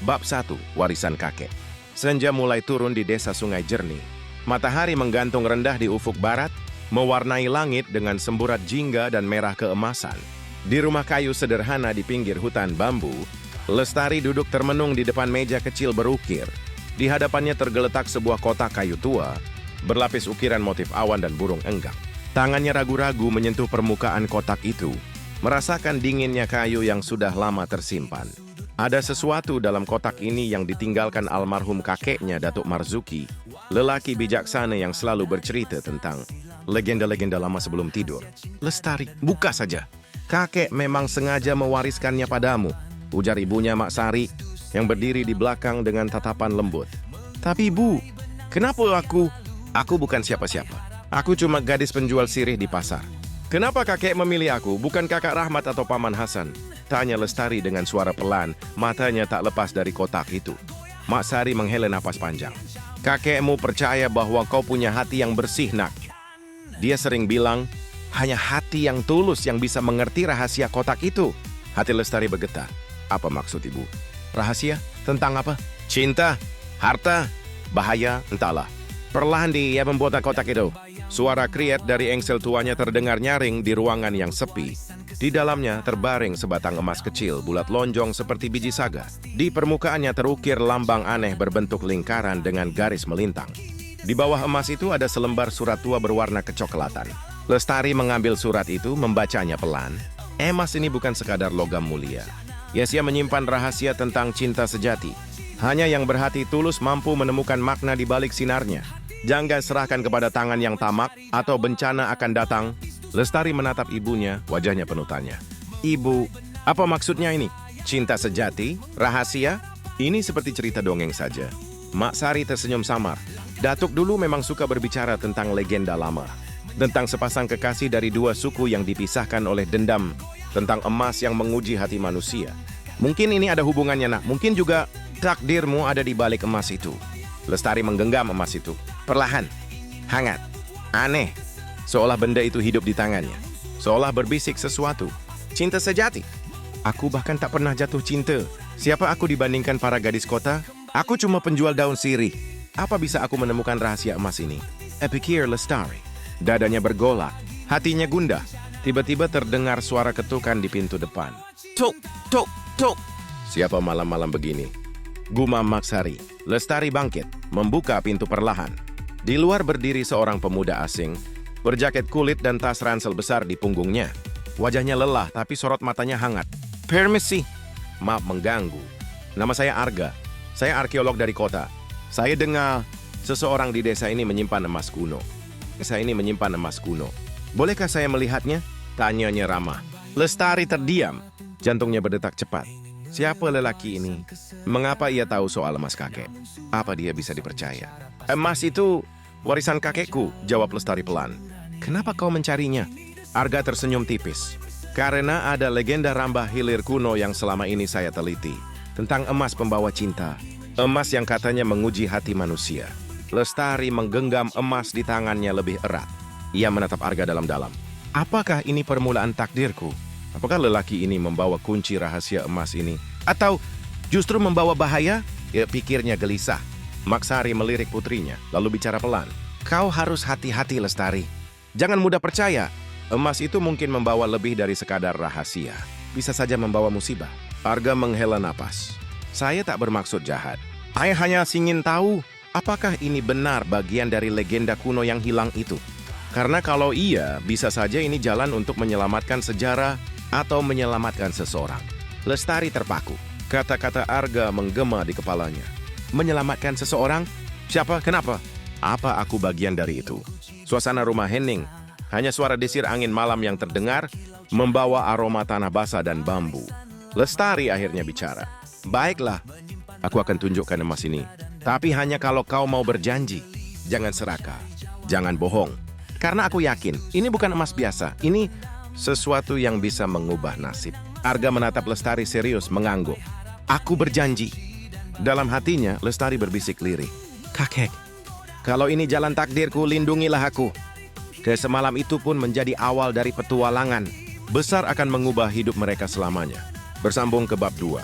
Bab 1, Warisan Kakek. Senja mulai turun di desa Sungai Jernih. Matahari menggantung rendah di ufuk barat, mewarnai langit dengan semburat jingga dan merah keemasan. Di rumah kayu sederhana di pinggir hutan bambu, Lestari duduk termenung di depan meja kecil berukir. Di hadapannya tergeletak sebuah kotak kayu tua, berlapis ukiran motif awan dan burung enggang. Tangannya ragu-ragu menyentuh permukaan kotak itu, merasakan dinginnya kayu yang sudah lama tersimpan. Ada sesuatu dalam kotak ini yang ditinggalkan almarhum kakeknya, Datuk Marzuki, lelaki bijaksana yang selalu bercerita tentang legenda-legenda lama sebelum tidur. Lestari, buka saja. Kakek memang sengaja mewariskannya padamu, ujar ibunya Mak Sari yang berdiri di belakang dengan tatapan lembut. Tapi ibu, kenapa aku? Aku bukan siapa-siapa. Aku cuma gadis penjual sirih di pasar. Kenapa kakek memilih aku, bukan kakak Rahmat atau Paman Hasan? Tanya Lestari dengan suara pelan, matanya tak lepas dari kotak itu. Mak Sari menghela napas panjang. Kakekmu percaya bahwa kau punya hati yang bersih, nak. Dia sering bilang, hanya hati yang tulus yang bisa mengerti rahasia kotak itu. Hati Lestari bergetar. Apa maksud ibu? Rahasia? Tentang apa? Cinta? Harta? Bahaya? Entahlah. Perlahan dia membuat kotak itu. Suara kriet dari engsel tuanya terdengar nyaring di ruangan yang sepi. Di dalamnya terbaring sebatang emas kecil, bulat lonjong seperti biji saga. Di permukaannya terukir lambang aneh berbentuk lingkaran dengan garis melintang. Di bawah emas itu ada selembar surat tua berwarna kecoklatan. Lestari mengambil surat itu, membacanya pelan. Emas ini bukan sekadar logam mulia. Yesia menyimpan rahasia tentang cinta sejati. Hanya yang berhati tulus mampu menemukan makna di balik sinarnya. Jangan serahkan kepada tangan yang tamak atau bencana akan datang. Lestari menatap ibunya, wajahnya penuh tanya. Ibu, apa maksudnya ini? Cinta sejati? Rahasia? Ini seperti cerita dongeng saja. Mak Sari tersenyum samar. Datuk dulu memang suka berbicara tentang legenda lama. Tentang sepasang kekasih dari dua suku yang dipisahkan oleh dendam. Tentang emas yang menguji hati manusia. Mungkin ini ada hubungannya, nak. Mungkin juga takdirmu ada di balik emas itu. Lestari menggenggam emas itu. Perlahan, hangat, aneh. Seolah benda itu hidup di tangannya. Seolah berbisik sesuatu. Cinta sejati. Aku bahkan tak pernah jatuh cinta. Siapa aku dibandingkan para gadis kota? Aku cuma penjual daun sirih. Apa bisa aku menemukan rahasia emas ini? Pikir Lestari. Dadanya bergolak. Hatinya gundah. Tiba-tiba terdengar suara ketukan di pintu depan. Tuk, tuk, tuk. Siapa malam-malam begini? Gumam Mak Sari. Lestari bangkit, membuka pintu perlahan. Di luar berdiri seorang pemuda asing, berjaket kulit dan tas ransel besar di punggungnya. Wajahnya lelah, tapi sorot matanya hangat. Permisi. Maaf mengganggu. Nama saya Arga. Saya arkeolog dari kota. Saya dengar seseorang di desa ini menyimpan emas kuno. Desa ini menyimpan emas kuno. Bolehkah saya melihatnya? Tanyanya ramah. Lestari terdiam. Jantungnya berdetak cepat. Siapa lelaki ini? Mengapa ia tahu soal emas kakek? Apa dia bisa dipercaya? Emas itu warisan kakekku, jawab Lestari pelan. Kenapa kau mencarinya? Arga tersenyum tipis. Karena ada legenda rambah hilir kuno yang selama ini saya teliti. Tentang emas pembawa cinta. Emas yang katanya menguji hati manusia. Lestari menggenggam emas di tangannya lebih erat. Ia menatap Arga dalam-dalam. Apakah ini permulaan takdirku? Apakah lelaki ini membawa kunci rahasia emas ini? Atau justru membawa bahaya? Ya, pikirnya gelisah. Mak Sari melirik putrinya, lalu bicara pelan. Kau harus hati-hati, Lestari. Jangan mudah percaya. Emas itu mungkin membawa lebih dari sekadar rahasia. Bisa saja membawa musibah. Arga menghela napas. Saya tak bermaksud jahat. Saya hanya ingin tahu, apakah ini benar bagian dari legenda kuno yang hilang itu? Karena kalau iya, bisa saja ini jalan untuk menyelamatkan sejarah atau menyelamatkan seseorang. Lestari terpaku. Kata-kata Arga menggema di kepalanya. Menyelamatkan seseorang? Siapa? Kenapa? Apa aku bagian dari itu? Suasana rumah hening. Hanya suara desir angin malam yang terdengar, membawa aroma tanah basah dan bambu. Lestari akhirnya bicara. Baiklah, aku akan tunjukkan emas ini. Tapi hanya kalau kau mau berjanji. Jangan serakah. Jangan bohong. Karena aku yakin, ini bukan emas biasa. Ini sesuatu yang bisa mengubah nasib. Arga menatap Lestari serius, mengangguk. Aku berjanji. Dalam hatinya, Lestari berbisik lirih. Kakek, kalau ini jalan takdirku, lindungilah aku. Semalam itu pun menjadi awal dari petualangan. Besar akan mengubah hidup mereka selamanya. Bersambung ke bab 2.